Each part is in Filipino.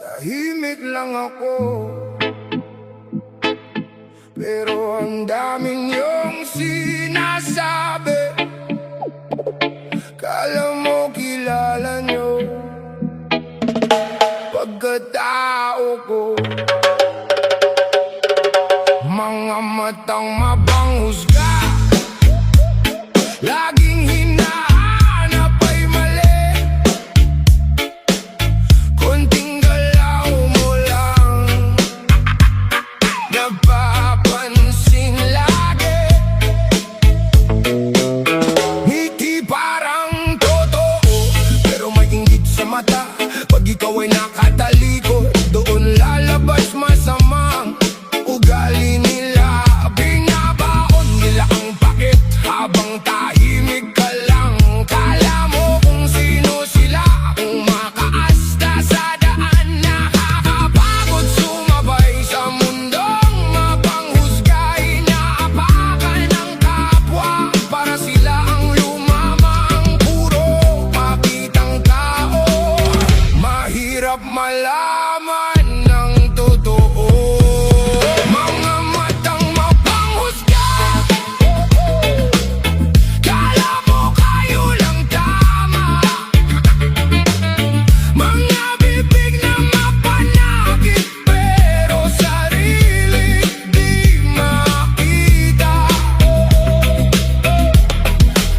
Tahimik lang ako, pero ang daming iyong sinasabi. Kala mo kilala niyo pagkatao ko. Mga matang mapanghusga, laging hinahanap ay mali. Konting galaw mo lang napapansin lagi. Ngiti parang totoo, pero may inggit sa mata. Pag ikaw ay nakatalikod, doon lalabas masamang ugali nila. Binabaon nila ang pakit habang tahimik ka lang. Kala mo kung sino sila, kung makaasta sa daan. Nakakapagod sumabay sa mundong mapanghusga. Inaapakan ng kapwa para sila ang lumamang. Puro pakitang tao, mahirap malaman ng totoo. Mga matang mapanghusga, kala mo kayo lang tama. Mga bibig na mapanakit, pero sarili di makita.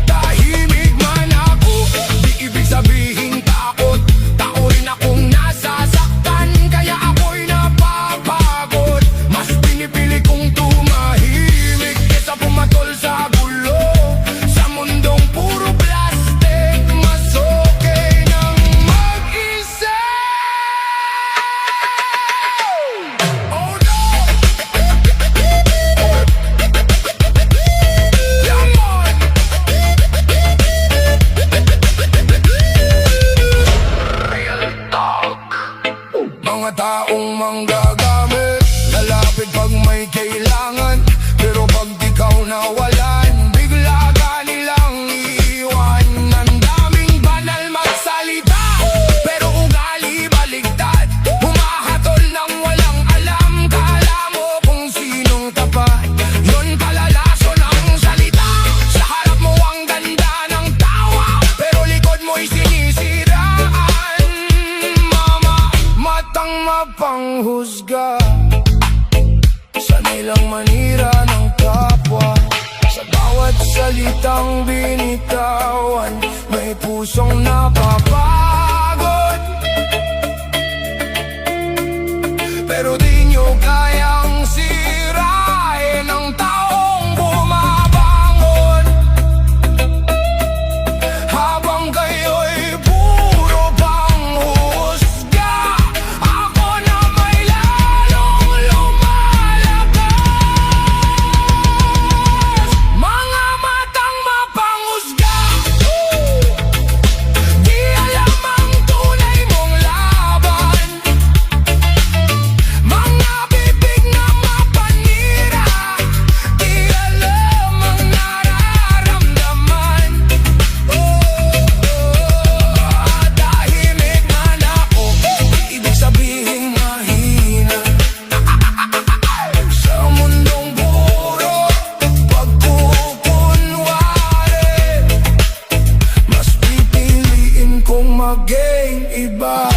Tahimik man ako, di ibig sabihin takot. Tao rin akong nasasaktan, kaya ako'y napapagod. Mas pinipili kong tumahimik kesa pumatol sa gulo. Sa mundong puro plastic, mas okay nang mag-isa. Oh no! Lamon! Real talk. Mga taong manggagamit, lalapit pag may kailangan, pero pag ikaw nawalan, bigla ka nilang iiwan. Ang daming banal magsalita, pero ugali baligtad. Humahatol ng walang alam, kala mo kung sinong tapat. Yun pala lason ang salita. Sa harap mo ang ganda ng tawa, pero likod mo'y sinisiraan. Mama, matang mapanghusga, sanay lang manira ng kapwa. Sa bawat salitang binitawan, may pusong napapagod. Pero di nyo kayang sirain ang taong bumabangon. Habang kayo'y puro panghusga, ako na may lalong lumalabas. Mga matang mapanghusga, di alam ang tunay mong laban. Mga bibig na mapanira, di alam ang nararamdaman. Tahimik man ako, di ibig sabihin mahina. Sa mundong puro pagkukunwari, mas pipiliin kong maging iba.